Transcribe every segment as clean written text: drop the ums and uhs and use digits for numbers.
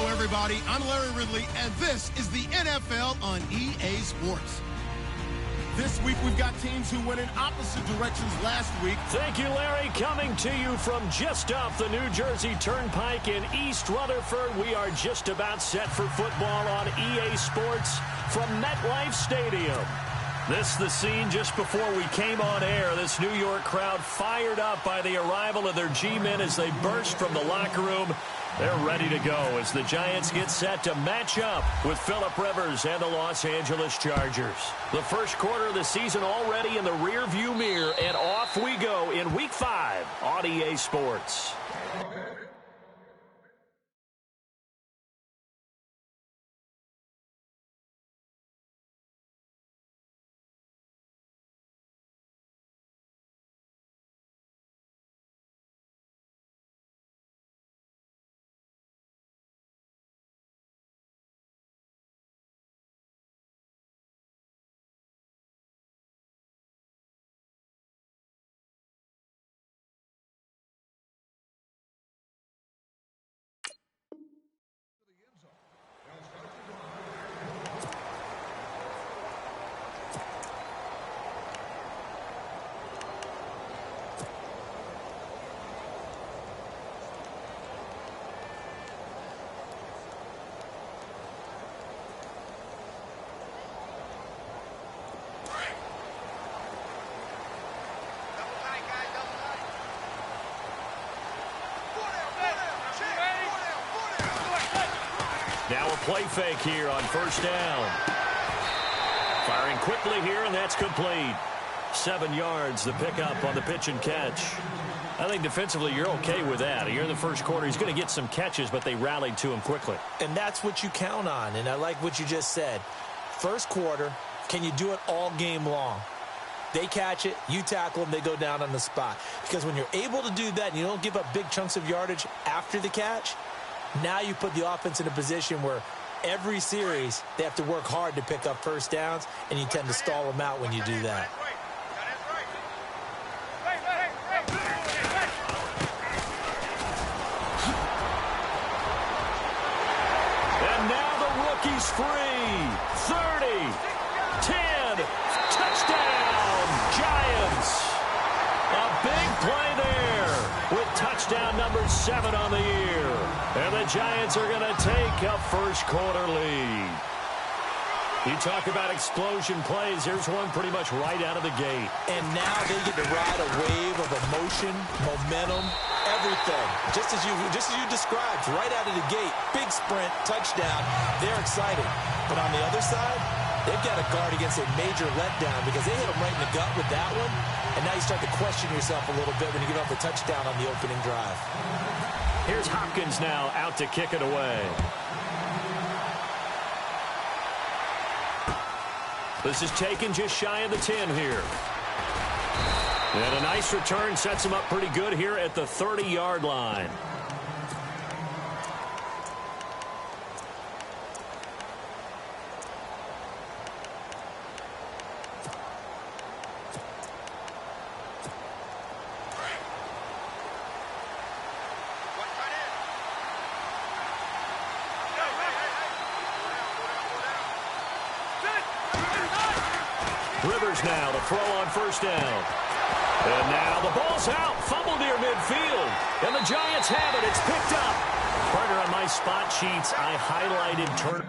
Everybody, I'm Larry Ridley, and this is the NFL on EA Sports. This week, we've got teams who went in opposite directions last week. Thank you, Larry. Coming to you from just off the New Jersey Turnpike in East Rutherford, we are just about set for football on EA Sports from MetLife Stadium. This the scene just before we came on air. This New York crowd fired up by the arrival of their G-men as they burst from the locker room. They're ready to go as the Giants get set to match up with Phillip Rivers and the Los Angeles Chargers. The first quarter of the season already in the rearview mirror, and off we go in Week 5 on EA Sports. Now a play fake here on first down. Firing quickly here, and that's complete. 7 yards, the pickup on the pitch and catch. I think defensively you're okay with that. You're in the first quarter. He's going to get some catches, but they rallied to him quickly. And that's what you count on, and I like what you just said. First quarter, can you do it all game long? They catch it, you tackle them, they go down on the spot. Because when you're able to do that and you don't give up big chunks of yardage after the catch, now you put the offense in a position where every series they have to work hard to pick up first downs, and you tend to stall them out when you do that. And now the rookie's free. 30, 10, touchdown, Giants. A big play there with touchdown number 7 on the year. And the Giants are going to take a first quarter lead. You talk about explosion plays. Here's one pretty much right out of the gate. And now they get to ride a wave of emotion, momentum, everything. Just as you described, right out of the gate, big sprint, touchdown. They're excited. But on the other side, they've got to guard against a major letdown because they hit them right in the gut with that one. And now you start to question yourself a little bit when you give up the touchdown on the opening drive. Here's Hopkins now out to kick it away. This is taken just shy of the 10 here. And a nice return sets him up pretty good here at the 30-yard line. Rivers now to throw on first down. And now the ball's out. Fumble near midfield. And the Giants have it. It's picked up. Partner, on my spot sheets, I highlighted turn.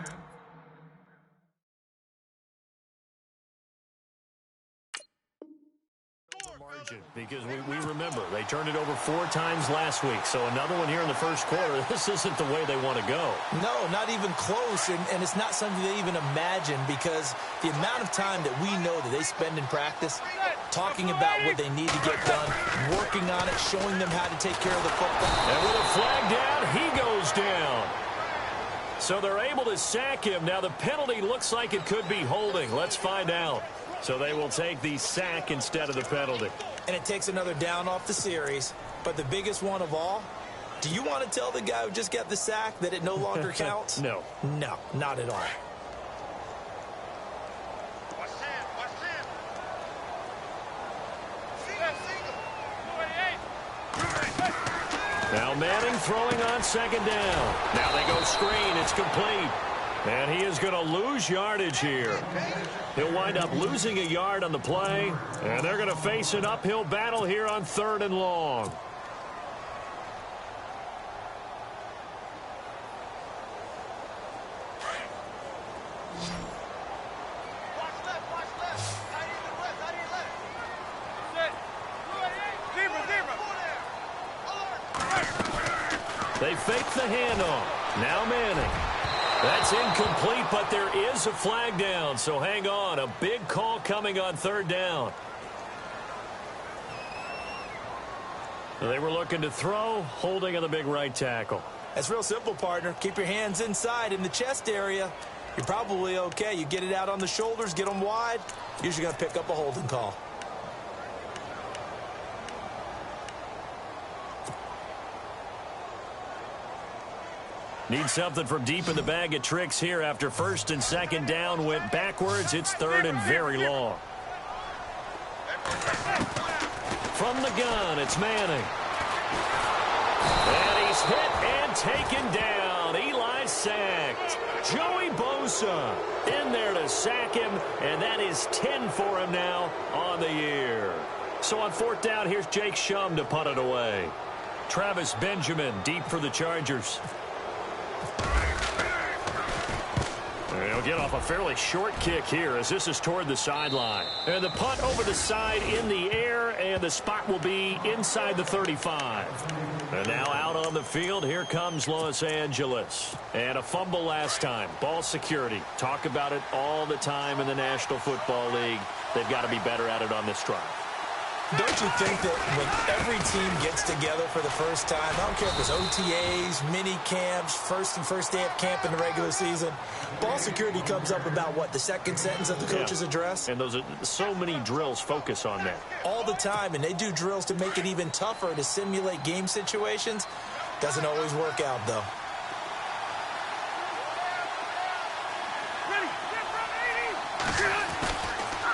margin, because we remember they turned it over 4 times last week. So another one here in the first quarter. This isn't the way they want to go. No, not even close, and it's not something they even imagine, because the amount of time that we know that they spend in practice talking about what they need to get done, working on it, showing them how to take care of the football. And with a flag down, he goes down. So they're able to sack him. Now the penalty looks like it could be holding. Let's find out. So they will take the sack instead of the penalty. And it takes another down off the series. But the biggest one of all, do you want to tell the guy who just got the sack that it no longer counts? No. No, not at all. Now Manning throwing on second down. Now they go screen. It's complete. And he is going to lose yardage here. He'll wind up losing a yard on the play. And they're going to face an uphill battle here on 3rd and long. They fake the handoff. Now Manning. That's incomplete, but there is a flag down. So hang on. A big call coming on 3rd down. They were looking to throw, holding on the big right tackle. That's real simple, partner. Keep your hands inside in the chest area. You're probably okay. You get it out on the shoulders, get them wide. Usually going to pick up a holding call. Need something from deep in the bag of tricks here after 1st and 2nd down went backwards. It's 3rd and very long. From the gun, it's Manning. And he's hit and taken down. Eli sacked. Joey Bosa in there to sack him, and that is 10 for him now on the year. So on 4th down, here's Jake Shum to punt it away. Travis Benjamin deep for the Chargers. He'll get off a fairly short kick here as this is toward the sideline. And the punt over the side in the air, and the spot will be inside the 35. And now out on the field, here comes Los Angeles. And a fumble last time. Ball security. Talk about it all the time in the National Football League. They've got to be better at it on this drive. Don't you think that when every team gets together for the first time, I don't care if it's OTAs, mini camps, first day of camp in the regular season, ball security comes up about what, the second sentence of the coach's address? And those are so many drills focus on that. All the time, and they do drills to make it even tougher to simulate game situations. Doesn't always work out, though.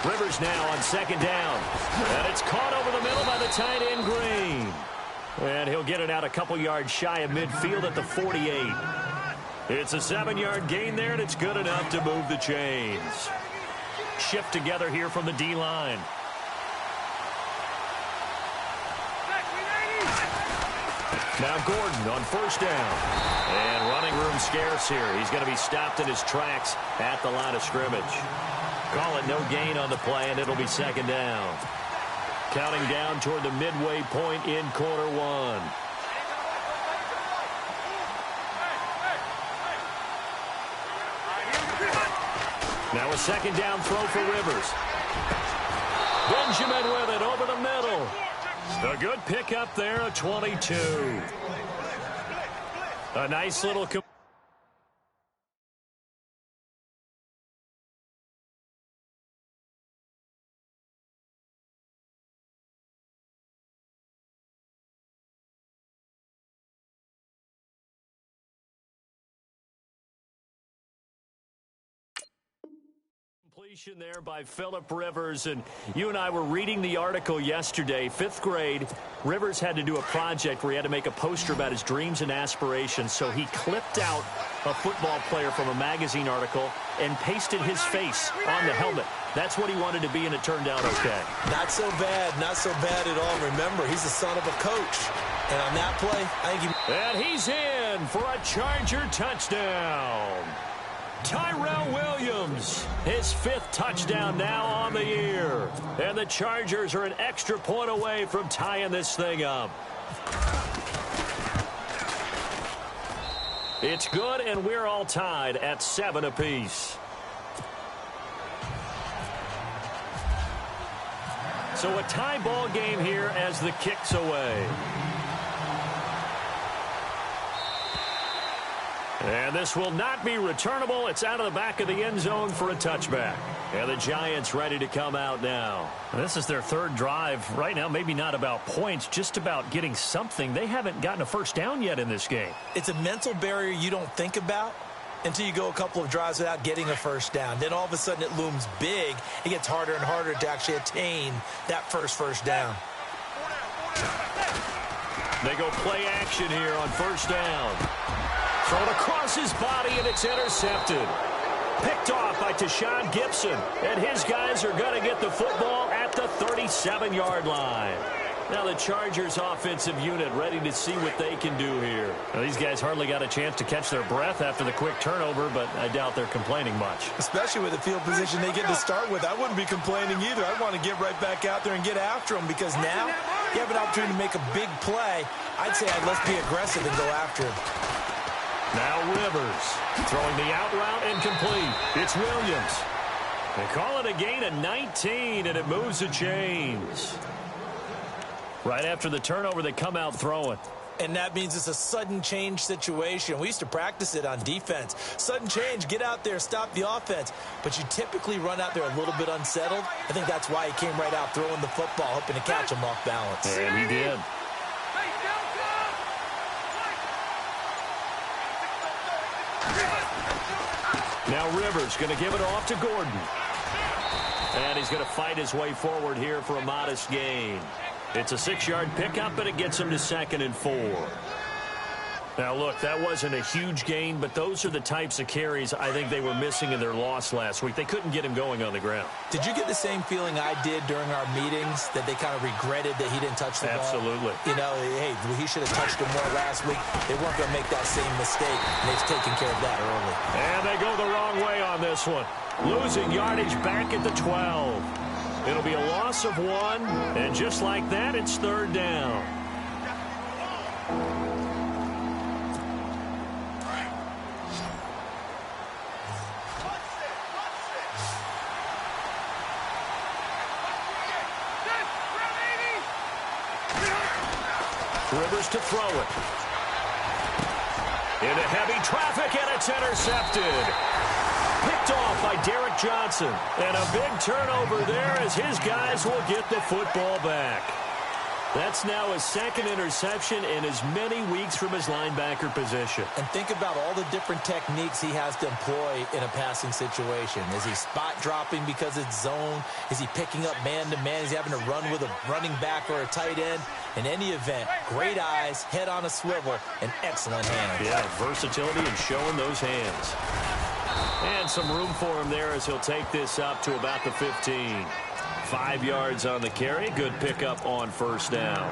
Rivers now on 2nd down. And it's caught over the middle by the tight end, Green. And he'll get it out a couple yards shy of midfield at the 48. It's a 7-yard gain there, and it's good enough to move the chains. Shift together here from the D-line. Now Gordon on 1st down. And running room scarce here. He's going to be stopped in his tracks at the line of scrimmage. Call it no gain on the play, and it'll be 2nd down. Counting down toward the midway point in quarter 1. Now a 2nd down throw for Rivers. Benjamin with it over the middle. A good pick up there, a 22. A nice little completion there by Phillip Rivers. And you and I were reading the article yesterday. 5th grade, Rivers had to do a project where he had to make a poster about his dreams and aspirations. So he clipped out a football player from a magazine article and pasted his face on the helmet. That's what he wanted to be, and it turned out okay. Not so bad at all. Remember, he's the son of a coach. And on that play, I think he... And he's in for a Charger touchdown. Tyrell Williams, his 5th touchdown now on the year. And the Chargers are an extra point away from tying this thing up. It's good, and we're all tied at 7 apiece. So a tie ball game here as the kick's away. And this will not be returnable. It's out of the back of the end zone for a touchback. And the Giants ready to come out now. This is their third drive. Right now, maybe not about points, just about getting something. They haven't gotten a first down yet in this game. It's a mental barrier you don't think about until you go a couple of drives without getting a first down. Then all of a sudden it looms big. It gets harder and harder to actually attain that first down. They go play action here on first down. Thrown across his body, and it's intercepted. Picked off by Tashawn Gibson, and his guys are going to get the football at the 37-yard line. Now the Chargers offensive unit ready to see what they can do here. Now, these guys hardly got a chance to catch their breath after the quick turnover, but I doubt they're complaining much. Especially with the field position they get to start with. I wouldn't be complaining either. I'd want to get right back out there and get after them, because now you have an opportunity to make a big play. I'd say let's be aggressive and go after him. Now Rivers throwing the out route incomplete. It's Williams. They call it a gain of 19, and it moves the chains. Right after the turnover, they come out throwing. And that means it's a sudden change situation. We used to practice it on defense. Sudden change, get out there, stop the offense. But you typically run out there a little bit unsettled. I think that's why he came right out throwing the football, hoping to catch him off balance. And he did. Now Rivers going to give it off to Gordon. And he's going to fight his way forward here for a modest gain. It's a 6-yard pickup, but it gets him to 2nd and 4. Now, look, that wasn't a huge gain, but those are the types of carries I think they were missing in their loss last week. They couldn't get him going on the ground. Did you get the same feeling I did during our meetings, that they kind of regretted that he didn't touch the ball? Absolutely. You know, hey, he should have touched him more last week. They weren't going to make that same mistake, and they've taken care of that early. And they go the wrong way on this one. Losing yardage back at the 12. It'll be a loss of 1, and just like that, it's 3rd down. Rivers to throw it. Into heavy traffic, and it's intercepted. Picked off by Derek Johnson. And a big turnover there as his guys will get the football back. That's now his 2nd interception in as many weeks from his linebacker position. And think about all the different techniques he has to employ in a passing situation. Is he spot dropping because it's zone? Is he picking up man-to-man? Is he having to run with a running back or a tight end? In any event, great eyes, head on a swivel, and excellent hands. Yeah, versatility and showing those hands. And some room for him there as he'll take this up to about the 15. 5 yards on the carry. Good pickup on first down.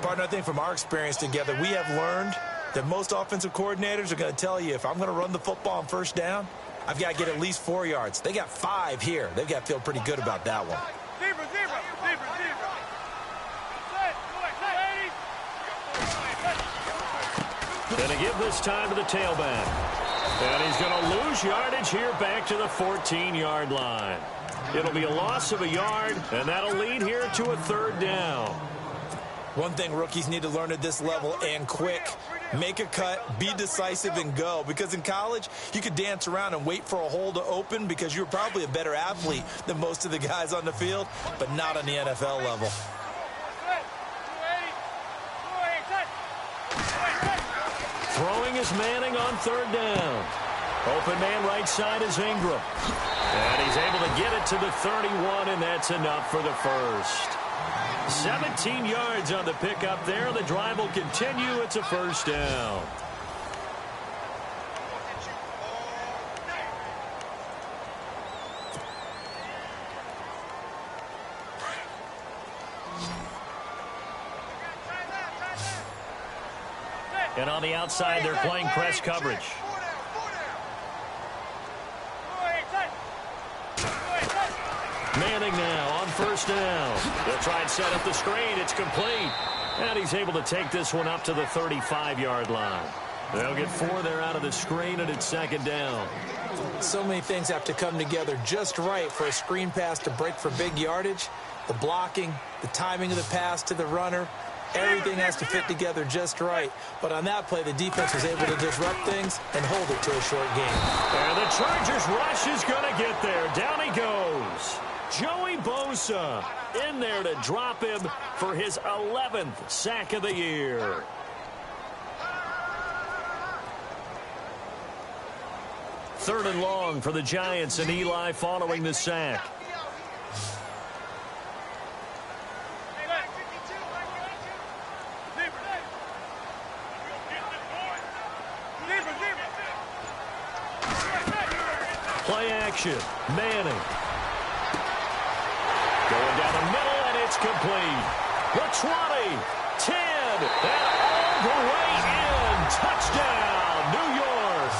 Partner, I think from our experience together, we have learned that most offensive coordinators are going to tell you, if I'm going to run the football on first down, I've got to get at least 4 yards. They got 5 here. They've got to feel pretty good about that one. Going to give this time to the tailback. And he's going to lose yardage here back to the 14-yard line. It'll be a loss of a yard, and that'll lead here to a 3rd down. One thing rookies need to learn at this level, and quick, make a cut, be decisive, and go. Because in college, you could dance around and wait for a hole to open because you're probably a better athlete than most of the guys on the field, but not on the NFL level. Throwing is Manning on 3rd down. Open man right side is Ingram. And he's able to get it to the 31, and that's enough for the first. 17 yards on the pickup there. The drive will continue. It's a 1st down. And on the outside, they're playing press coverage. Manning now on first down. They'll try and set up the screen. It's complete. And he's able to take this one up to the 35-yard line. They'll get 4 there out of the screen, and it's second down. So many things have to come together just right for a screen pass to break for big yardage. The blocking, the timing of the pass to the runner, everything has to fit together just right. But on that play, the defense was able to disrupt things and hold it to a short game. And the Chargers rush is going to get there. Down he goes. Joey Bosa in there to drop him for his 11th sack of the year. Third and long for the Giants, and Eli following the sack. Play action. Manning. Going down the middle, and it's complete. The 20, 10, and all the way in. Touchdown, New York.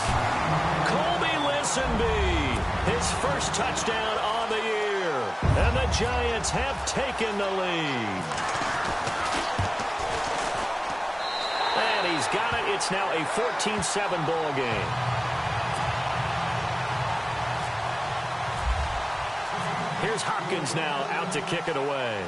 Colby Listenby, his first touchdown on the year. And the Giants have taken the lead. And he's got it. It's now a 14-7 ball game. Here's Hopkins now out to kick it away.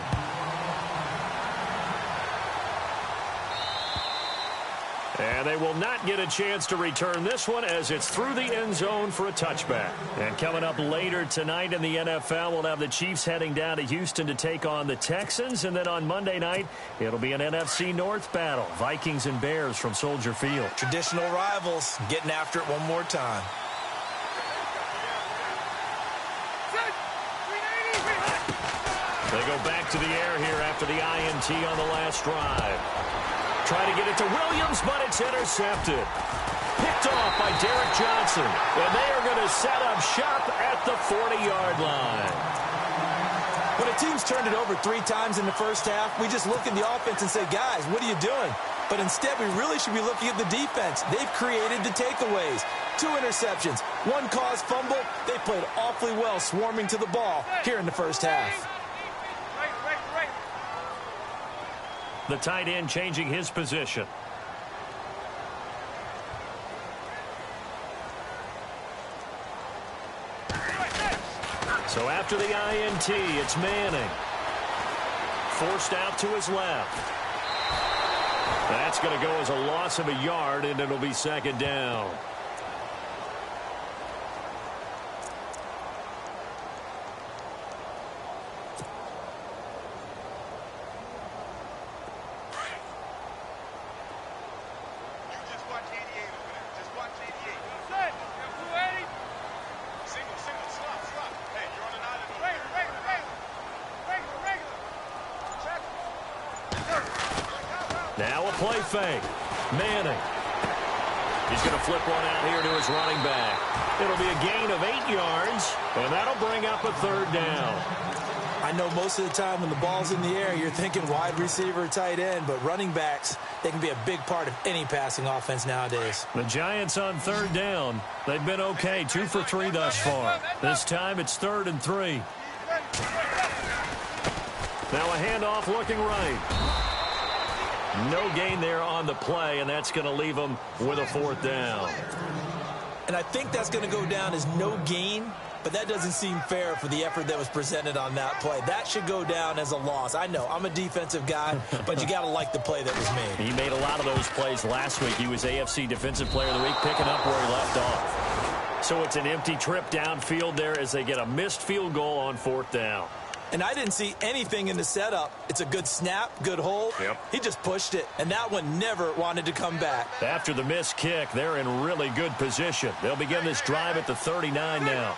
And they will not get a chance to return this one as it's through the end zone for a touchback. And coming up later tonight in the NFL, we'll have the Chiefs heading down to Houston to take on the Texans. And then on Monday night, it'll be an NFC North battle. Vikings and Bears from Soldier Field. Traditional rivals getting after it one more time. They go back to the air here after the INT on the last drive. Try to get it to Williams, but it's intercepted. Picked off by Derek Johnson. And they are going to set up shop at the 40-yard line. When a team's turned it over 3 times in the first half, we just look at the offense and say, guys, what are you doing? But instead, we really should be looking at the defense. They've created the takeaways. 2 interceptions, 1 caused fumble. They played awfully well swarming to the ball here in the first half. The tight end changing his position. So after the INT, it's Manning. Forced out to his left. That's going to go as a loss of a yard, and it'll be second down. Now a play fake. Manning. He's going to flip one out here to his running back. It'll be a gain of 8 yards, and that'll bring up a third down. I know most of the time when the ball's in the air, you're thinking wide receiver, tight end, but running backs, they can be a big part of any passing offense nowadays. The Giants on third down. They've been okay, 2 for 3 thus far. This time it's 3rd and 3. Now a handoff looking right. No gain there on the play, and that's going to leave them with a 4th down. And I think that's going to go down as no gain, but that doesn't seem fair for the effort that was presented on that play. That should go down as a loss. I know, I'm a defensive guy, but you got to like the play that was made. He made a lot of those plays last week. He was AFC Defensive Player of the Week, picking up where he left off. So it's an empty trip downfield there as they get a missed field goal on 4th down. And I didn't see anything in the setup. It's a good snap, good hold. Yep. He just pushed it, and that one never wanted to come back. After the missed kick, they're in really good position. They'll begin this drive at the 39 now.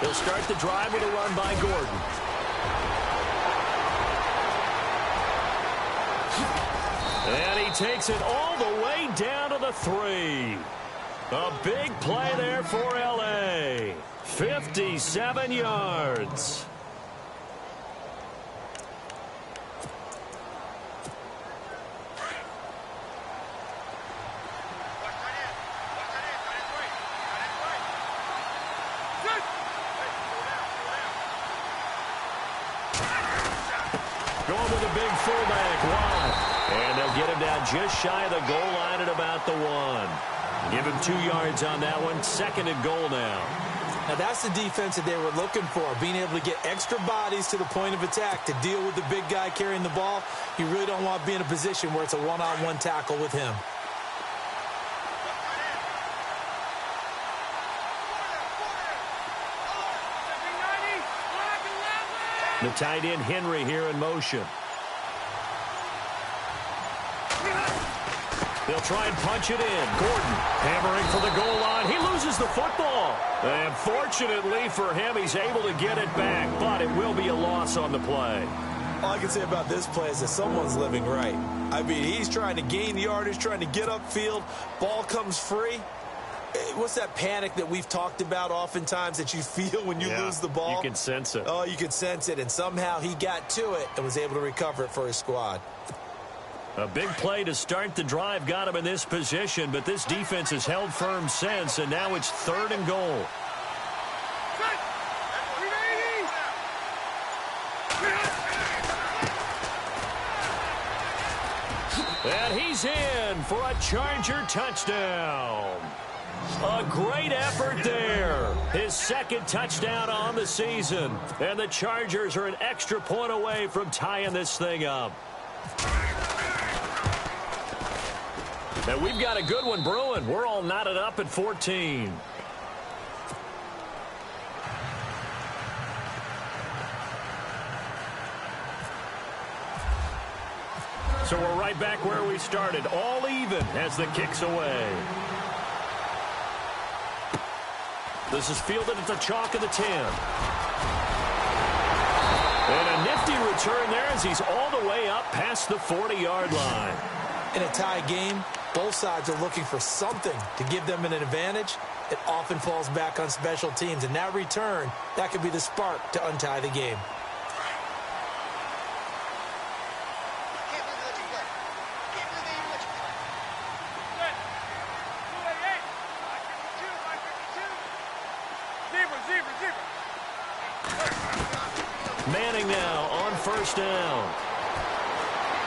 They'll start the drive with a run by Gordon. And he takes it all the way down to the 3. A big play there for L.A. 57 yards. Going with a big fullback wide. And they'll get him down just shy of the goal line at about the 1. Give him 2 yards on that one. 2nd and goal now. Now, that's the defense that they were looking for, being able to get extra bodies to the point of attack to deal with the big guy carrying the ball. You really don't want to be in a position where it's a one-on-one tackle with him. The tight end, Henry, here in motion. They'll try and punch it in. Gordon hammering for the goal line. He loses the football. And fortunately for him, he's able to get it back, but it will be a loss on the play. All I can say about this play is that someone's living right. I mean, he's trying to gain yardage, trying to get upfield. Ball comes free. What's that panic that we've talked about oftentimes that you feel when you lose the ball? You can sense it. Oh, you can sense it, and somehow he got to it and was able to recover it for his squad. A big play to start the drive got him in this position, but this defense has held firm since, and now it's 3rd and goal. And he's in for a Charger touchdown. A great effort there. His 2nd touchdown on the season. And the Chargers are an extra point away from tying this thing up. And we've got a good one brewing. We're all knotted up at 14. So we're right back where we started. All even as the kick's away. This is fielded at the chalk of the 10. And a nifty return there as he's all the way up past the 40-yard line. In a tie game, both sides are looking for something to give them an advantage. It often falls back on special teams. And that return, that could be the spark to untie the game. Manning now on 1st down.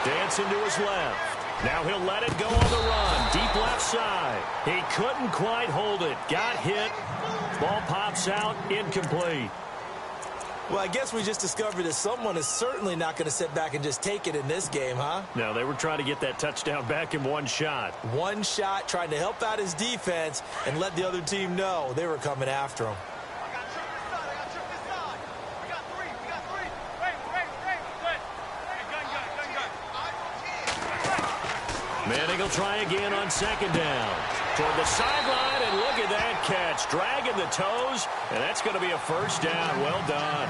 Dancing to his left. Now he'll let it go on the run. Deep left side. He couldn't quite hold it. Got hit. Ball pops out. Incomplete. Well, I guess we just discovered that someone is certainly not going to sit back and just take it in this game, huh? No, they were trying to get that touchdown back in one shot. One shot, trying to help out his defense and let the other team know they were coming after him. Manning will try again on 2nd down. Toward the sideline, and look at that catch. Dragging the toes, and that's going to be a 1st down. Well done.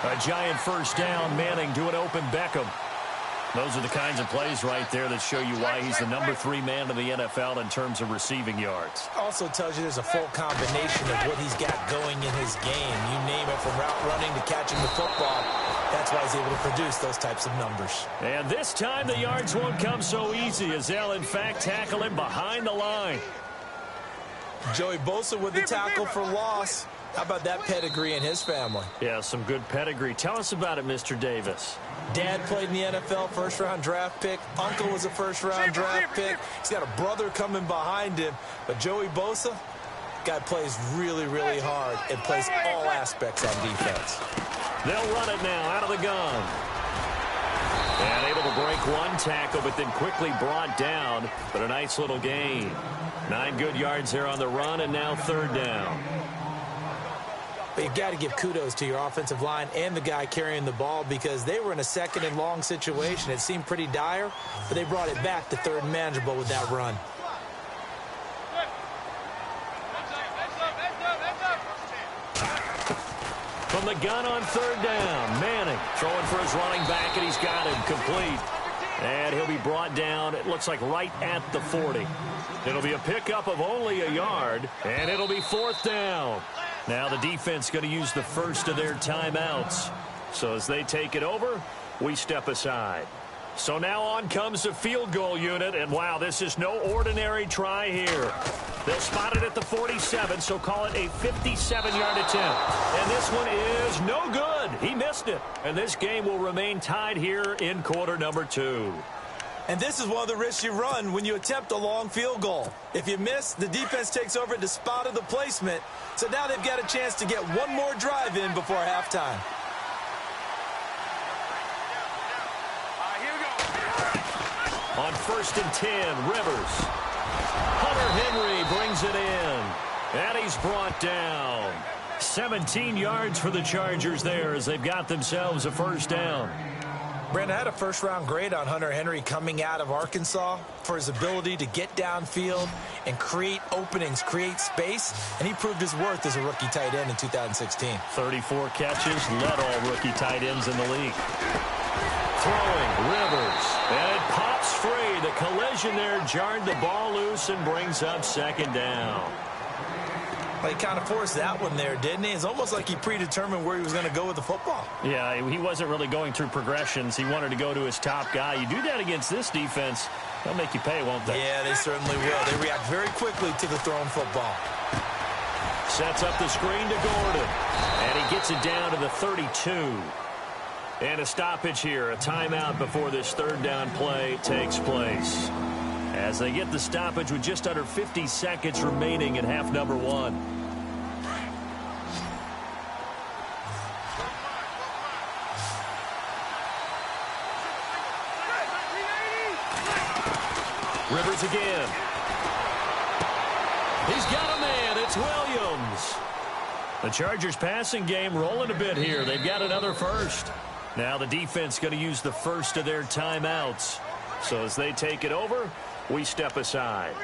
A giant 1st down. Manning to an open Beckham. Those are the kinds of plays right there that show you why he's the number 3 man in the NFL in terms of receiving yards. Also tells you there's a full combination of what he's got going in his game. You name it, from route running to catching the football. That's why he's able to produce those types of numbers. And this time the yards won't come so easy as they'll, in fact, tackle him behind the line. Joey Bosa with the tackle for loss. How about that pedigree in his family? Yeah, some good pedigree. Tell us about it, Mr. Davis. Dad played in the NFL, 1st-round draft pick. Uncle was a 1st-round draft pick. He's got a brother coming behind him. But Joey Bosa, guy plays really, really hard and plays all aspects on defense. They'll run it now out of the gun. And able to break one tackle, but then quickly brought down. But a nice little gain. 9 good yards there on the run, and now 3rd down. But you've got to give kudos to your offensive line and the guy carrying the ball, because they were in a 2nd and long situation. It seemed pretty dire, but they brought it back to 3rd and manageable with that run. From the gun on 3rd down, Manning throwing for his running back, and he's got him complete. And he'll be brought down, it looks like right at the 40. It'll be a pickup of only a yard, and it'll be 4th down. Now the defense going to use the first of their timeouts. So as they take it over, we step aside. So now on comes the field goal unit, and wow, this is no ordinary try here. They'll spot it at the 47, so call it a 57-yard attempt. And this one is no good. He missed it. And this game will remain tied here in quarter number 2. And this is one of the risks you run when you attempt a long field goal. If you miss, the defense takes over at the spot of the placement. So now they've got a chance to get one more drive in before halftime. On 1st and 10, Rivers. Hunter Henry brings it in. And he's brought down. 17 yards for the Chargers there as they've got themselves a first down. Brandon, I had a first-round grade on Hunter Henry coming out of Arkansas for his ability to get downfield and create openings, create space, and he proved his worth as a rookie tight end in 2016. 34 catches, led all rookie tight ends in the league. Throwing, Rivers, and it pops free. The collision there jarred the ball loose and brings up second down. Well, he kind of forced that one there, didn't he? It's almost like he predetermined where he was going to go with the football. Yeah, he wasn't really going through progressions. He wanted to go to his top guy. You do that against this defense, they'll make you pay, won't they? Yeah, they certainly will. They react very quickly to the thrown football. Sets up the screen to Gordon. And he gets it down to the 32. And a stoppage here, a timeout before this third down play takes place. As they get the stoppage with just under 50 seconds remaining in half number 1. Rivers again. He's got a man. It's Williams. The Chargers passing game rolling a bit here. They've got another first. Now the defense going to use the first of their timeouts. So as they take it over, we step aside.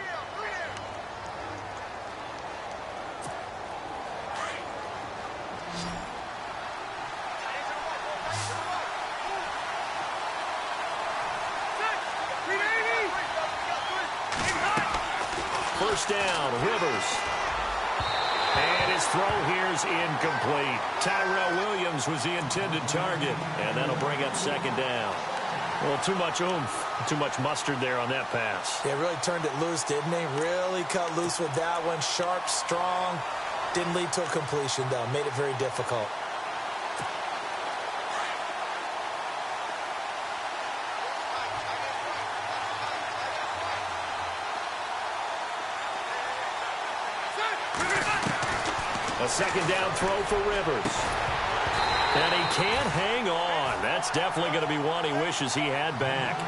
First down, Rivers. And his throw here is incomplete. Tyrell Williams was the intended target, and that'll bring up second down. Well, too much oomph, too much mustard there on that pass. Yeah, really turned it loose, didn't he? Really cut loose with that one. Sharp, strong. Didn't lead to a completion, though. Made it very difficult. A second down throw for Rivers. And he can't hang on. That's definitely going to be one he wishes he had back.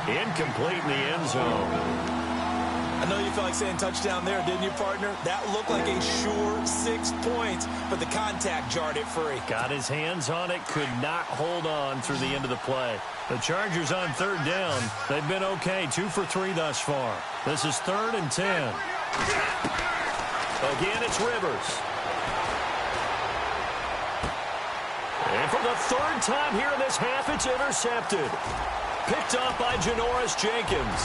Incomplete in the end zone. I know you felt like saying touchdown there, didn't you, partner? That looked like a sure 6 points, but the contact jarred it free. Got his hands on it, could not hold on through the end of the play. The Chargers on third down. They've been okay, 2 for 3 thus far. This is 3rd and 10. Again, it's Rivers. And for the third time here in this half, it's intercepted. Picked up by Janoris Jenkins.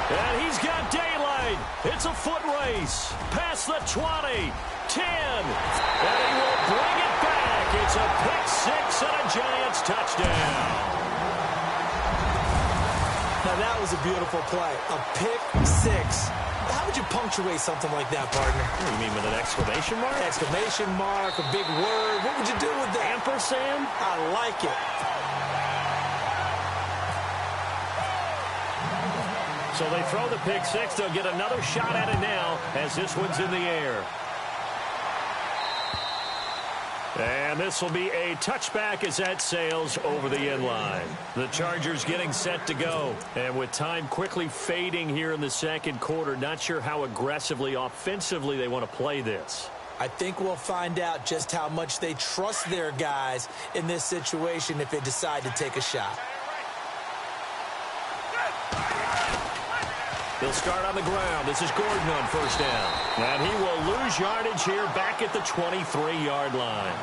And he's got daylight. It's a foot race. Past the 20, 10. And he will bring it back. It's a pick-6 and a Giants touchdown. Now that was a beautiful play. A pick-6. How would you punctuate something like that, partner? What do you mean, with an exclamation mark? Exclamation mark, a big word. What would you do with that? Ampersand? I like it. So they throw the pick-6. They'll get another shot at it now as this one's in the air. And this will be a touchback as that sails over the end line. The Chargers getting set to go. And with time quickly fading here in the second quarter, not sure how aggressively, offensively they want to play this. I think we'll find out just how much they trust their guys in this situation if they decide to take a shot. They'll start on the ground. This is Gordon on first down. And he will lose yardage here back at the 23-yard line.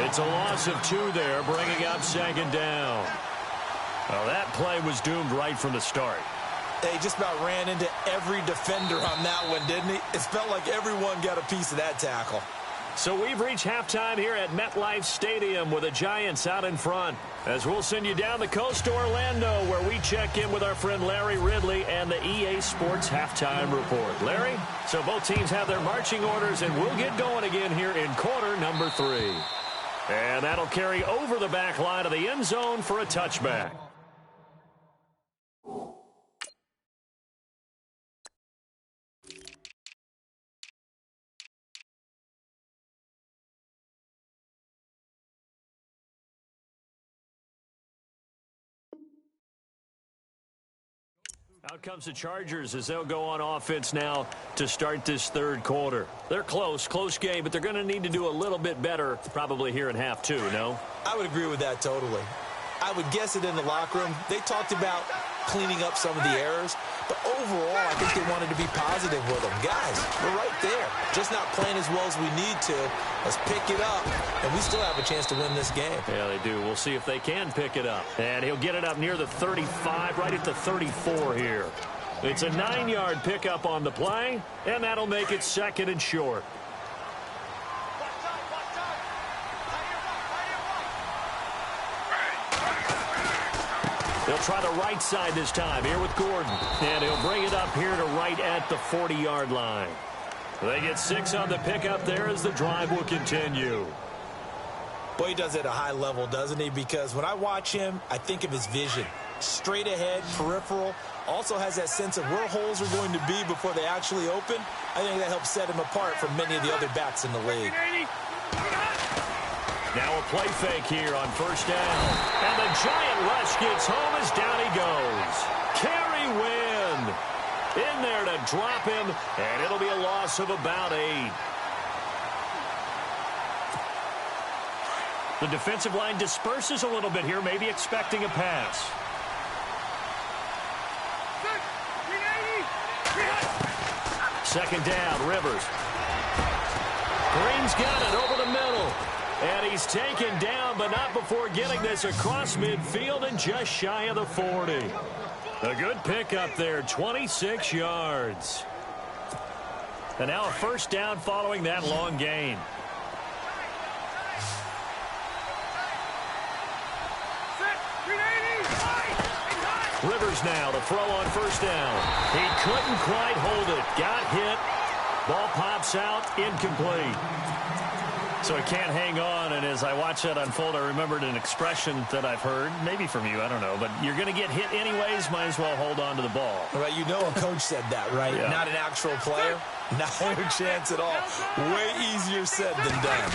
It's a loss of 2 there, bringing up second down. Well, that play was doomed right from the start. He just about ran into every defender on that one, didn't he? It felt like everyone got a piece of that tackle. So we've reached halftime here at MetLife Stadium with the Giants out in front. As we'll send you down the coast to Orlando, where we check in with our friend Larry Ridley and the EA Sports Halftime Report. Larry, so both teams have their marching orders, and we'll get going again here in quarter number 3. And that'll carry over the back line of the end zone for a touchback. Out comes the Chargers as they'll go on offense now to start this third quarter. They're close game, but they're going to need to do a little bit better probably here in half 2, no? I would agree with that totally. I would guess it in the locker room. They talked about cleaning up some of the errors, but overall, I think they wanted to be positive with them. Guys, we're right there. Just not playing as well as we need to. Let's pick it up, and we still have a chance to win this game. Yeah, they do. We'll see if they can pick it up. And he'll get it up near the 35, right at the 34 here. It's a 9-yard pickup on the play, and that'll make it 2nd and short. They'll try the right side this time here with Gordon. And he'll bring it up here to right at the 40-yard line. They get 6 on the pickup there as the drive will continue. Boy, he does it at a high level, doesn't he? Because when I watch him, I think of his vision. Straight ahead, peripheral. Also has that sense of where holes are going to be before they actually open. I think that helps set him apart from many of the other backs in the league. Now a play fake here on first down. And the giant rush gets home as down he goes. Kerry Wynn in there to drop him, and it'll be a loss of about 8. The defensive line disperses a little bit here, maybe expecting a pass. Second down, Rivers. Green's got it over the middle. And he's taken down, but not before getting this across midfield and just shy of the 40. A good pickup there, 26 yards. And now a first down following that long gain. Rivers now to throw on first down. He couldn't quite hold it. Got hit. Ball pops out, incomplete. So he can't hang on, and as I watch that unfold, I remembered an expression that I've heard, maybe from you, I don't know, but you're going to get hit anyways, might as well hold on to the ball. Right, you know a coach said that, right? Yeah. Not an actual player, not a chance at all. Way easier said than done.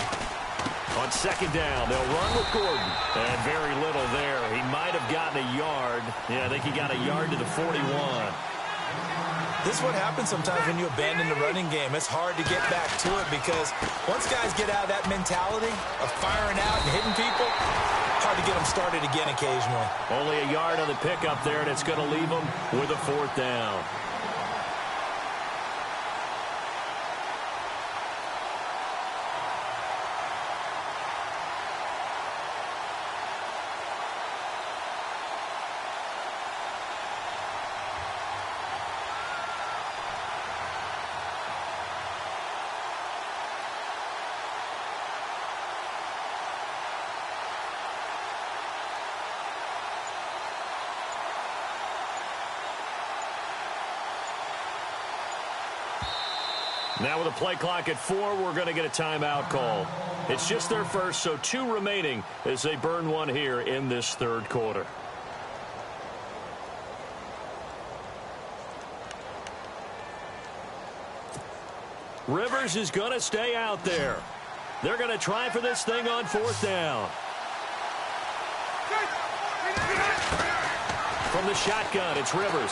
On second down, they'll run with Gordon, and very little there. He might have gotten a yard. Yeah, I think he got a yard to the 41. This is what happens sometimes when you abandon the running game. It's hard to get back to it because once guys get out of that mentality of firing out and hitting people, hard to get them started again occasionally. Only a yard on the pickup there, and it's going to leave them with a 4th down. Now with a play clock at 4, we're going to get a timeout call. It's just their first, so 2 remaining as they burn one here in this third quarter. Rivers is going to stay out there. They're going to try for this thing on 4th down. From the shotgun, it's Rivers.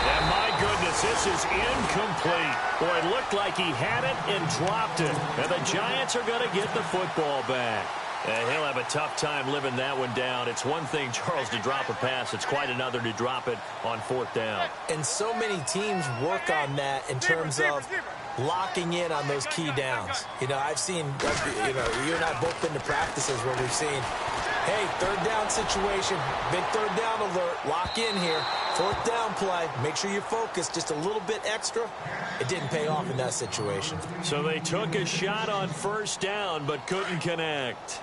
And my goodness, this is incomplete. Boy, it looked like he had it and dropped it. And the Giants are going to get the football back. And he'll have a tough time living that one down. It's one thing, Charles, to drop a pass. It's quite another to drop it on 4th down. And so many teams work on that in terms of locking in on those key downs. You know, I've seen, you and I both been to practices where we've seen Hey, third down situation. Big third down alert. Lock in here. Fourth down play. Make sure you focus just a little bit extra. It didn't pay off in that situation. So they took a shot on first down but couldn't connect.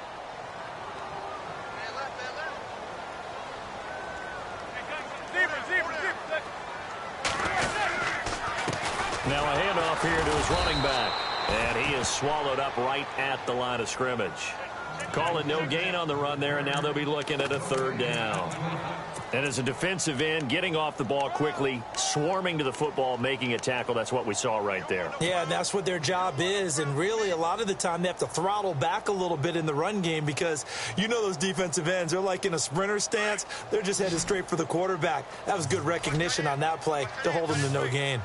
Now a handoff here to his running back. And he is swallowed up right at the line of scrimmage. Call it no gain on the run there, and now they'll be looking at a third down. And as a defensive end, getting off the ball quickly, swarming to the football, making a tackle, that's what we saw right there. Yeah, and that's what their job is. And really, a lot of the time, they have to throttle back a little bit in the run game because you know those defensive ends, they're like in a sprinter stance. They're just headed straight for the quarterback. That was good recognition on that play to hold them to no gain.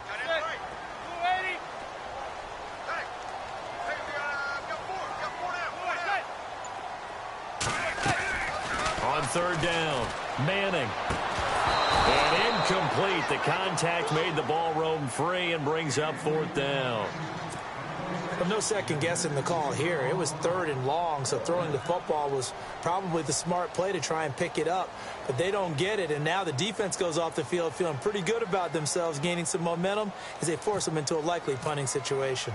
On third down, Manning. And incomplete. The contact made the ball roam free and brings up fourth down. Well, no second guessing the call here. It was third and long, so throwing the football was probably the smart play to try and pick it up. But they don't get it, and now the defense goes off the field feeling pretty good about themselves, gaining some momentum as they force them into a likely punting situation.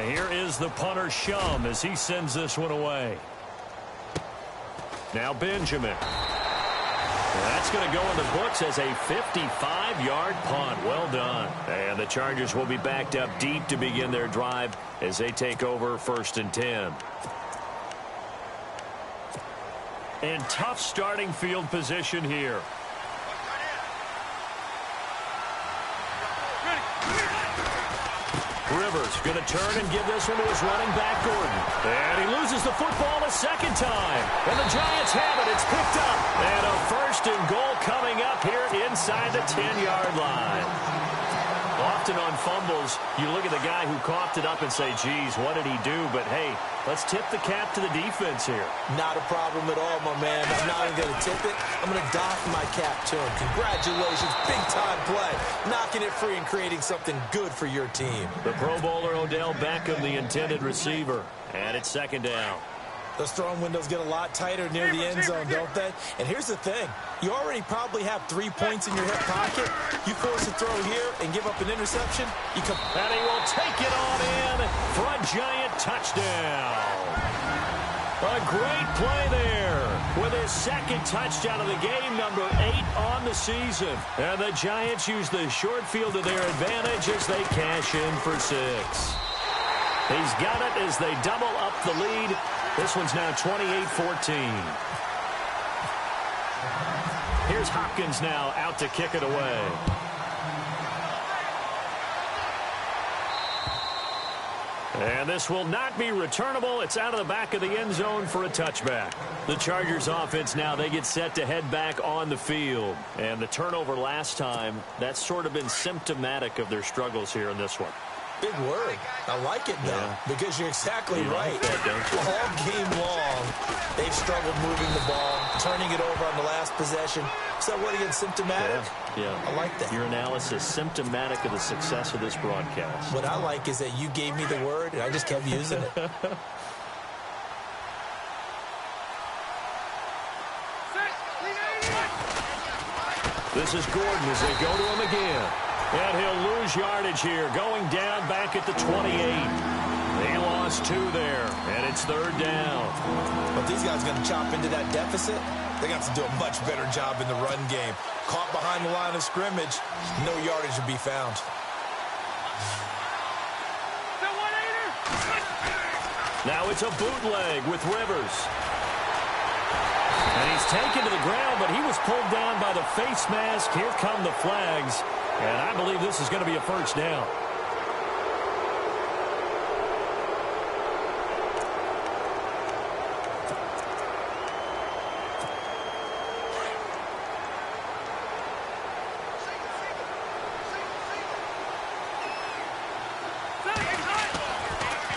Here is the punter, Shum, as he sends this one away. Now Benjamin. That's going to go in the books as a 55-yard punt. Well done. And the Chargers will be backed up deep to begin their drive as they take over 1st and 10. And tough starting field position here. Rivers going to turn and give this one to his running back, Gordon. And he loses the football a second time. And the Giants have it. It's picked up. And a 1st and goal coming up here inside the 10-yard line. Often on fumbles, you look at the guy who coughed it up and say, geez, what did he do? But, hey, let's tip the cap to the defense here. Not a problem at all, my man. I'm not even going to tip it. I'm going to doff my cap to him. Congratulations. Big-time play. Knocking it free and creating something good for your team. The Pro Bowler Odell Beckham, the intended receiver. And it's 2nd down. Those throwing windows get a lot tighter near the end zone, don't they? And here's the thing. You already probably have 3 points in your hip pocket. You force a throw here and give up an interception. And he will take it on in for a Giant touchdown. A great play there with his 2nd touchdown of the game, number 8 on the season. And the Giants use the short field to their advantage as they cash in for 6. He's got it as they double up the lead. This one's now 28-14. Here's Hopkins now out to kick it away. And this will not be returnable. It's out of the back of the end zone for a touchback. The Chargers offense now, they get set to head back on the field. And the turnover last time, that's sort of been symptomatic of their struggles here in this one. Big word. I like it, though, because you're exactly right. Like that, don't you? All game long, they've struggled moving the ball, turning it over on the last possession. So what again, symptomatic? Yeah. I like that. Your analysis symptomatic of the success of this broadcast. What I like is that you gave me the word, and I just kept using it. This is Gordon as they go to him again. And he'll lose yardage here, going down back at the 28. They lost 2 there, and it's 3rd down. But these guys are going to chop into that deficit. They got to do a much better job in the run game. Caught behind the line of scrimmage, no yardage to be found. Now it's a bootleg with Rivers. And he's taken to the ground, but he was pulled down by the face mask. Here come the flags. And I believe this is going to be a 1st down.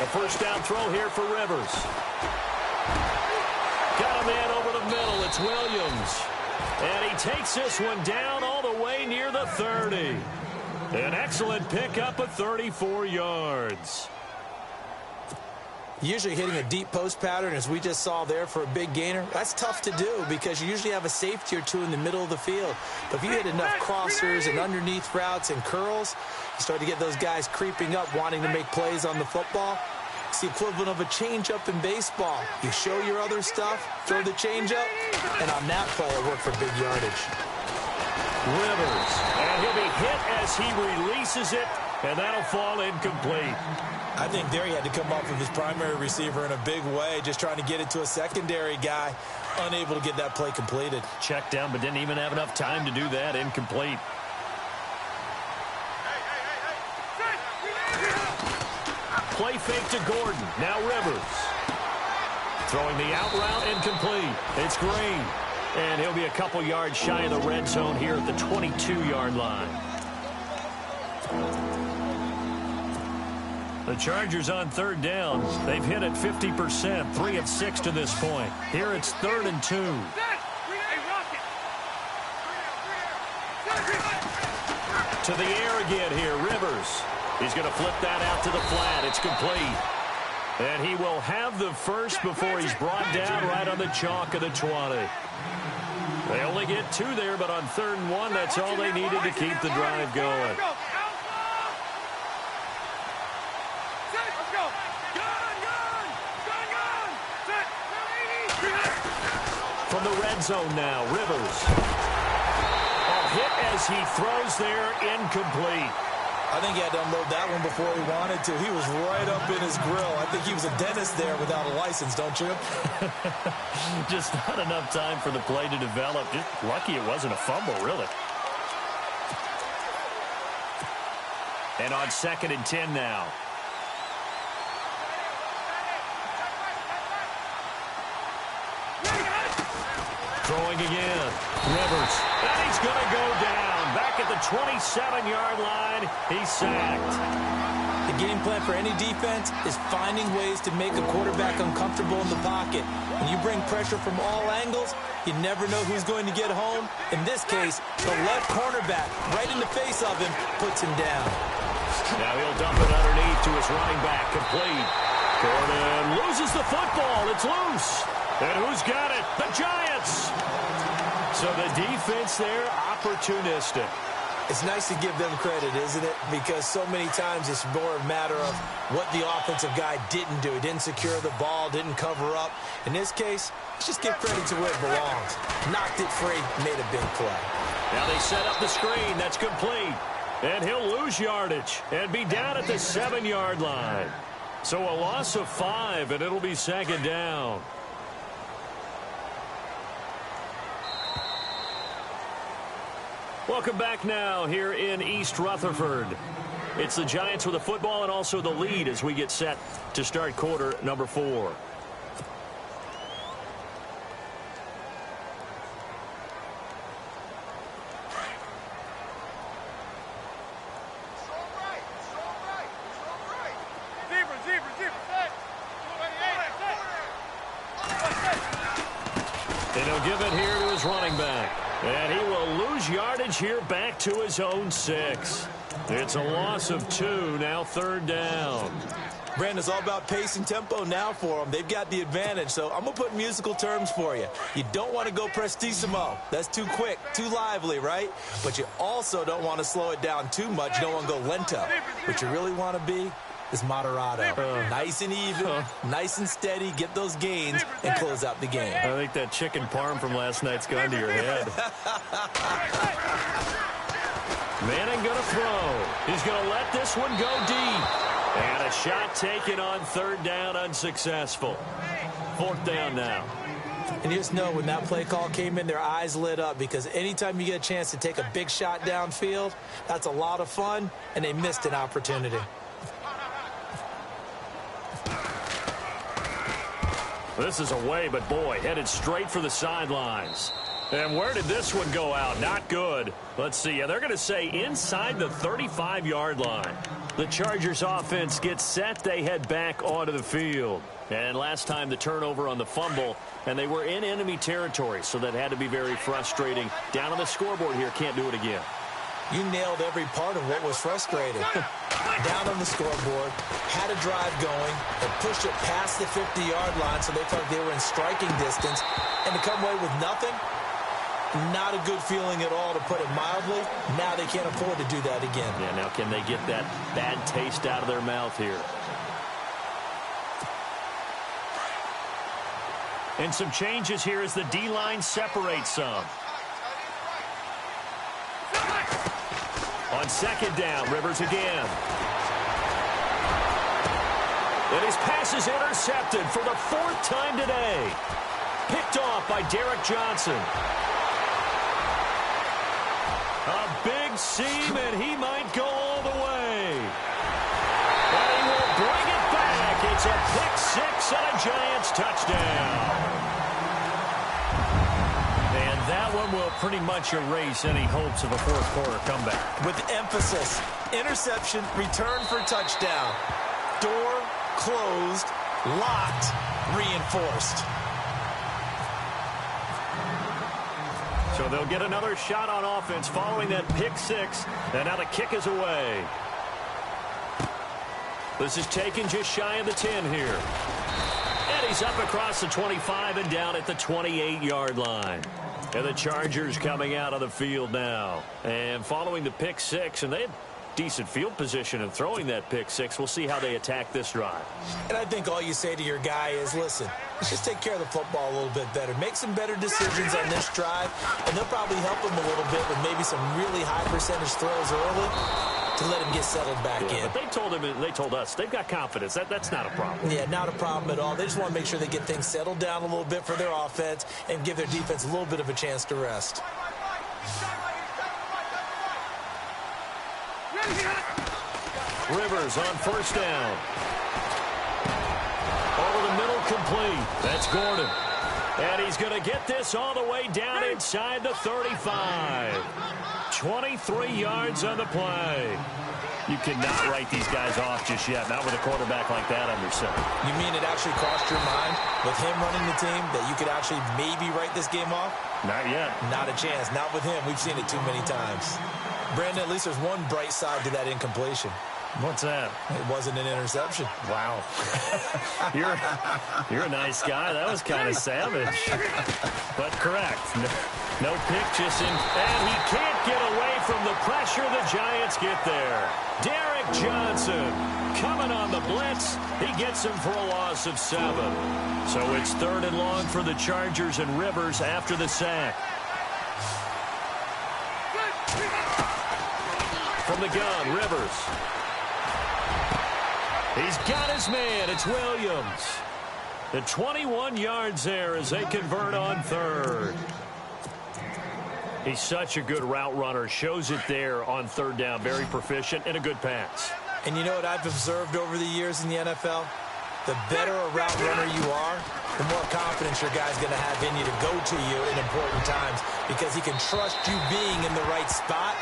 A 1st down throw here for Rivers. Got a man over the middle. It's Williams. And he takes this one down all the way near the 30. An excellent pickup of 34 yards. Usually hitting a deep post pattern, as we just saw there for a big gainer, that's tough to do because you usually have a safety or two in the middle of the field. But if you hit enough crossers and underneath routes and curls, you start to get those guys creeping up, wanting to make plays on the football. It's the equivalent of a changeup in baseball. You show your other stuff, throw the changeup, and on that play, it'll work for big yardage. Rivers, and he'll be hit as he releases it, and that'll fall incomplete. I think there he had to come off of his primary receiver in a big way, just trying to get it to a secondary guy, unable to get that play completed. Checked down, but didn't even have enough time to do that. Incomplete. Play fake to Gordon. Now Rivers. Throwing the out route, incomplete. It's Green. And he'll be a couple yards shy of the red zone here at the 22-yard line. The Chargers on third down. They've hit it 50%, 3 of 6 to this point. Here it's 3rd and 2. To the air again here, Rivers. He's going to flip that out to the flat. It's complete. And he will have the first before he's brought down right on the chalk of the 20. They only get 2 there, but on 3rd and 1, that's all they needed to keep the drive going. From the red zone now, Rivers. Hit as he throws there, incomplete. I think he had to unload that one before he wanted to. He was right up in his grill. I think he was a dentist there without a license, don't you? Just not enough time for the play to develop. Just lucky it wasn't a fumble, really. And on 2nd and 10 now. Throwing again. Rivers. And he's going to go down. Back at the 27-yard line. He's sacked. The game plan for any defense is finding ways to make a quarterback uncomfortable in the pocket. When you bring pressure from all angles, you never know who's going to get home. In this case, the left cornerback, right in the face of him, puts him down. Now he'll dump it underneath to his running back. Complete. Gordon loses the football. It's loose. And who's got it? The Giants. So the defense there, opportunistic. It's nice to give them credit, isn't it? Because so many times it's more a matter of what the offensive guy didn't do. He didn't secure the ball, didn't cover up. In this case, let's just give credit to where it belongs. Knocked it free, made a big play. Now they set up the screen. That's complete. And he'll lose yardage and be down at the 7-yard line. So a loss of 5, and it'll be 2nd down. Welcome back now here in East Rutherford. It's the Giants with the football and also the lead as we get set to start quarter number 4. And he'll give it here to his running back. And he will lose yardage here back to his own 6. It's a loss of 2, now 3rd down. Brandon, it's all about pace and tempo now for them. They've got the advantage, so I'm going to put musical terms for you. You don't want to go prestissimo. That's too quick, too lively, right? But you also don't want to slow it down too much. You don't want to go lento. What you really want to be is moderato. Nice and even, nice and steady, get those gains, and close out the game. I think that chicken parm from last night's gone to your head. Manning going to throw. He's going to let this one go deep. And a shot taken on 3rd down, unsuccessful. 4th down now. And you just know when that play call came in, their eyes lit up because anytime you get a chance to take a big shot downfield, that's a lot of fun, and they missed an opportunity. This is away, but boy, headed straight for the sidelines. And where did this one go out? Not good. Let's see. They're going to say inside the 35-yard line. The Chargers offense gets set. They head back onto the field. And last time the turnover on the fumble, and they were in enemy territory, so that had to be very frustrating. Down on the scoreboard here, can't do it again. You nailed every part of what was frustrating. Down on the scoreboard, had a drive going, and pushed it past the 50-yard line so they felt they were in striking distance. And to come away with nothing, not a good feeling at all, to put it mildly. Now they can't afford to do that again. Yeah, now can they get that bad taste out of their mouth here? And some changes here as the D-line separates some. On second down, Rivers again. And his pass is intercepted for the 4th time today. Picked off by Derek Johnson. A big seam, and he might go all the way. But he will bring it back. It's a pick six and a Giants touchdown. And that one will pretty much erase any hopes of a fourth quarter comeback. With emphasis, interception, return for touchdown. Door closed, locked, reinforced. So they'll get another shot on offense following that pick six. And now the kick is away. This is taken just shy of the 10 here. And he's up across the 25 and down at the 28-yard line. And the Chargers coming out of the field now. And following the pick six, and they had decent field position in throwing that pick six. We'll see how they attack this drive. And I think all you say to your guy is, listen, let's just take care of the football a little bit better. Make some better decisions on this drive, and they'll probably help him a little bit with maybe some really high percentage throws early to let him get settled back in. But they told us they've got confidence. That's not a problem. Yeah, not a problem at all. They just want to make sure they get things settled down a little bit for their offense and give their defense a little bit of a chance to rest. Rivers on first down. Over the middle, complete. That's Gordon. And he's going to get this all the way down inside the 35. 23 yards on the play. You cannot write these guys off just yet, not with a quarterback like that under center. You mean it actually crossed your mind with him running the team that you could actually maybe write this game off? Not yet. Not a chance. Not with him. We've seen it too many times. Brandon, at least there's one bright side to that incompletion. What's that? It wasn't an interception. Wow. You're a nice guy. That was kind of savage. But correct. No pick, just in. And he can't get away from the pressure. The Giants get there. Derek Johnson coming on the blitz. He gets him for a loss of 7. So it's 3rd and long for the Chargers, and Rivers after the sack. From the gun, Rivers. He's got his man. It's Williams. The 21 yards there as they convert on 3rd. He's such a good route runner. Shows it there on 3rd down. Very proficient and a good pass. And you know what I've observed over the years in the NFL? The better a route runner you are, the more confidence your guy's going to have in you to go to you in important times because he can trust you being in the right spot.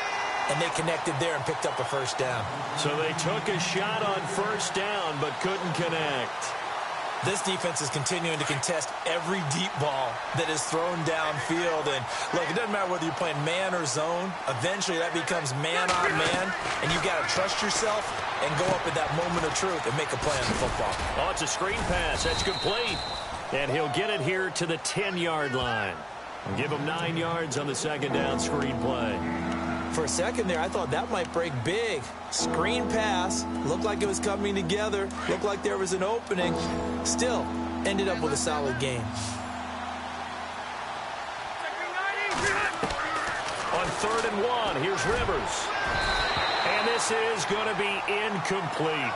And they connected there and picked up a first down. So they took a shot on first down but couldn't connect. This defense is continuing to contest every deep ball that is thrown downfield. And look, it doesn't matter whether you're playing man or zone. Eventually that becomes man on man. And you got to trust yourself and go up at that moment of truth and make a play on the football. Oh, it's a screen pass. That's complete. And he'll get it here to the 10-yard line. And give him 9 yards on the second down screen play. For a second there, I thought that might break big. Screen pass. Looked like it was coming together. Looked like there was an opening. Still, ended up with a solid game. On 3rd and 1, here's Rivers. And this is going to be incomplete.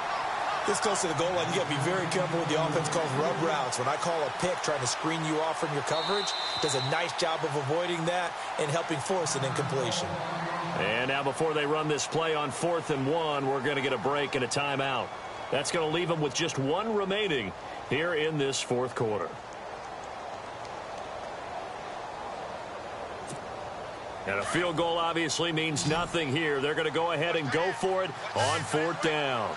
This close to the goal line, you got to be very careful with the offense calls rub routes. When I call a pick trying to screen you off from your coverage, does a nice job of avoiding that and helping force an incompletion. And now before they run this play on 4th and 1, we're going to get a break and a timeout. That's going to leave them with just 1 remaining here in this 4th quarter. And a field goal obviously means nothing here. They're going to go ahead and go for it on 4th down.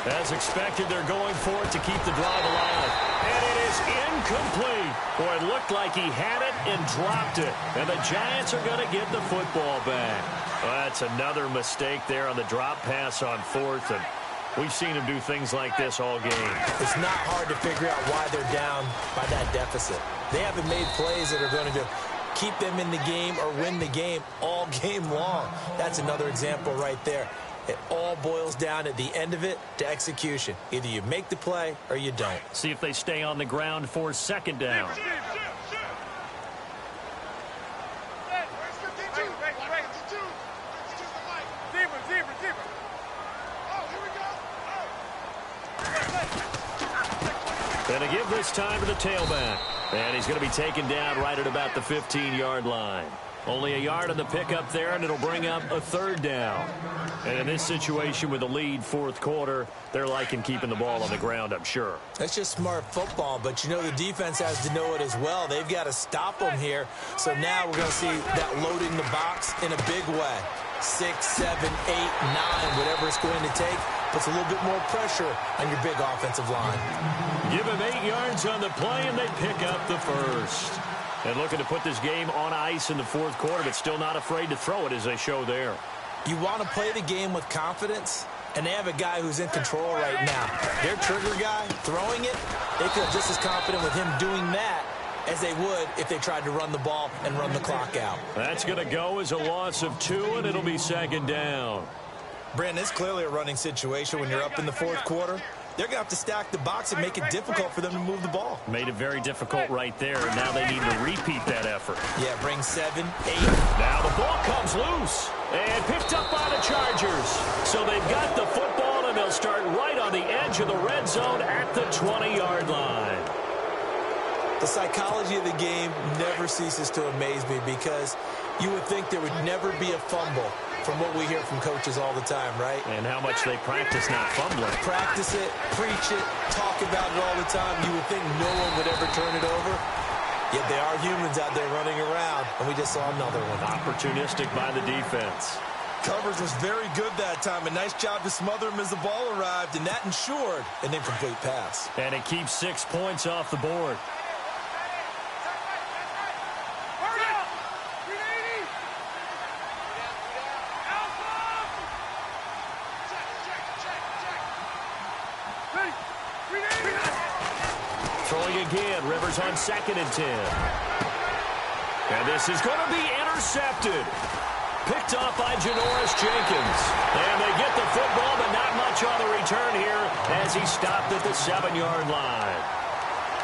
As expected, they're going for it to keep the drive alive. And it is incomplete. Boy, it looked like he had it and dropped it. And the Giants are going to get the football back. Well, that's another mistake there on the drop pass on fourth. And we've seen him do things like this all game. It's not hard to figure out why they're down by that deficit. They haven't made plays that are going to keep them in the game or win the game all game long. That's another example right there. It all boils down at the end of it to execution. Either you make the play or you don't. See if they stay on the ground for second down. Going to give this time to the tailback. And he's going to be taken down right at about the 15-yard line. Only a yard on the pickup there, and it'll bring up a third down. And in this situation with the lead fourth quarter, they're liking keeping the ball on the ground, I'm sure. That's just smart football, but you know the defense has to know it as well. They've got to stop them here. So now we're going to see that loading the box in a big way. 6, 7, 8, 9, whatever it's going to take, puts a little bit more pressure on your big offensive line. Give him 8 yards on the play, and they pick up the first. And looking to put this game on ice in the fourth quarter, but still not afraid to throw it as they show there. You want to play the game with confidence, and they have a guy who's in control right now. Their trigger guy throwing it, they feel just as confident with him doing that as they would if they tried to run the ball and run the clock out. That's going to go as a loss of 2, and it'll be second down. Brandon, it's clearly a running situation when you're up in the fourth quarter. They're going to have to stack the box and make it difficult for them to move the ball. Made it very difficult right there, and now they need to repeat that effort. Yeah, bring 7, 8. Now the ball comes loose and picked up by the Chargers. So they've got the football, and they'll start right on the edge of the red zone at the 20-yard line. The psychology of the game never ceases to amaze me because you would think there would never be a fumble from what we hear from coaches all the time, right? And how much they practice not fumbling. Practice it, preach it, talk about it all the time. You would think no one would ever turn it over. Yet there are humans out there running around, and we just saw another one. Opportunistic by the defense. Coverage was very good that time. A nice job to smother him as the ball arrived, and that ensured an incomplete pass. And it keeps 6 points off the board. Throwing again, Rivers on 2nd and 10. And this is going to be intercepted. Picked off by Janoris Jenkins. And they get the football, but not much on the return here as he stopped at the 7-yard line.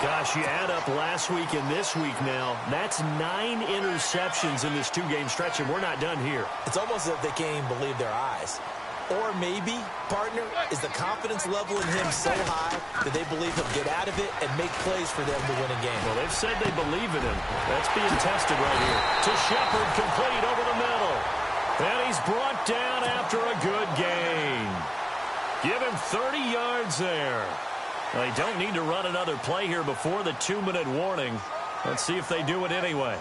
Gosh, you add up last week and this week now, that's 9 interceptions in this 2-game stretch, and we're not done here. It's almost as if they can't even believe their eyes. Or maybe, partner, is the confidence level in him so high that they believe he'll get out of it and make plays for them to win a game. Well, they've said they believe in him. That's being tested right here. To Shepard, complete over the middle. And he's brought down after a good gain. Give him 30 yards there. Well, they don't need to run another play here before the 2-minute warning. Let's see if they do it anyway.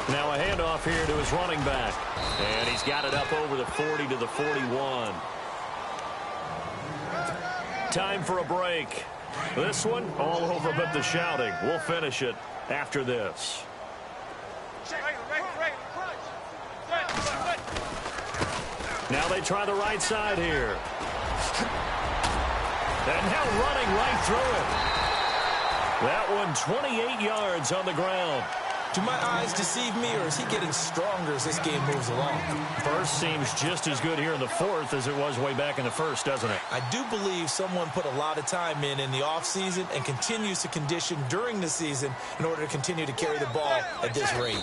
Now a handoff here to his running back. And he's got it up over the 40 to the 41. Time for a break. This one, all over but the shouting. We'll finish it after this. Now they try the right side here. And now running right through it. That one 28 yards on the ground. Do my eyes deceive me, or is he getting stronger as this game moves along? First seems just as good here in the fourth as it was way back in the first, doesn't it? I do believe someone put a lot of time in the offseason and continues to condition during the season in order to continue to carry the ball at this rate.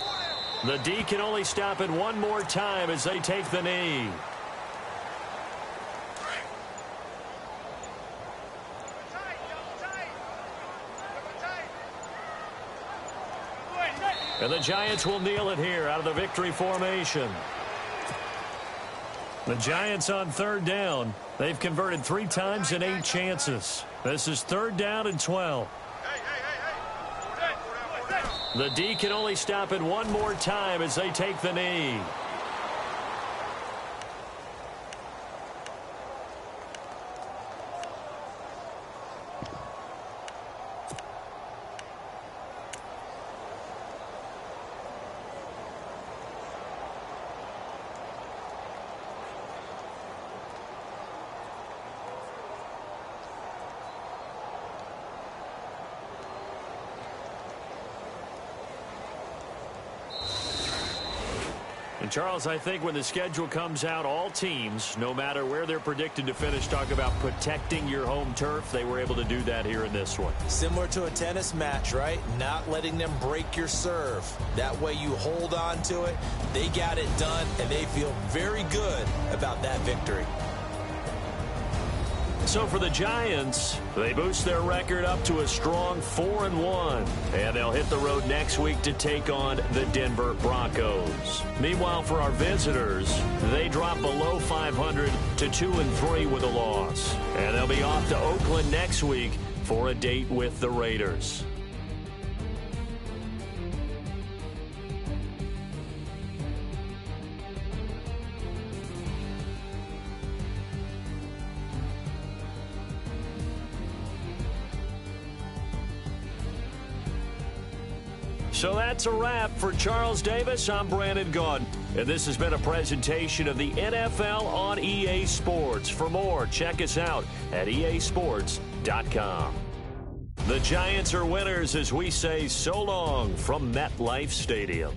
The D can only stop it one more time as they take the knee. And the Giants will kneel it here out of the victory formation. The Giants on 3rd down. They've converted 3 times in 8 chances. This is 3rd down and 12. The D can only stop it one more time as they take the knee. And Charles, I think when the schedule comes out, all teams, no matter where they're predicted to finish, talk about protecting your home turf. They were able to do that here in this one. Similar to a tennis match, right? Not letting them break your serve. That way you hold on to it. They got it done, and they feel very good about that victory. So for the Giants, they boost their record up to a strong 4-1. And they'll hit the road next week to take on the Denver Broncos. Meanwhile, for our visitors, they drop below 500 to 2-3 with a loss. And they'll be off to Oakland next week for a date with the Raiders. So that's a wrap. For Charles Davis, I'm Brandon Gaudin. And this has been a presentation of the NFL on EA Sports. For more, check us out at easports.com. The Giants are winners as we say so long from MetLife Stadium.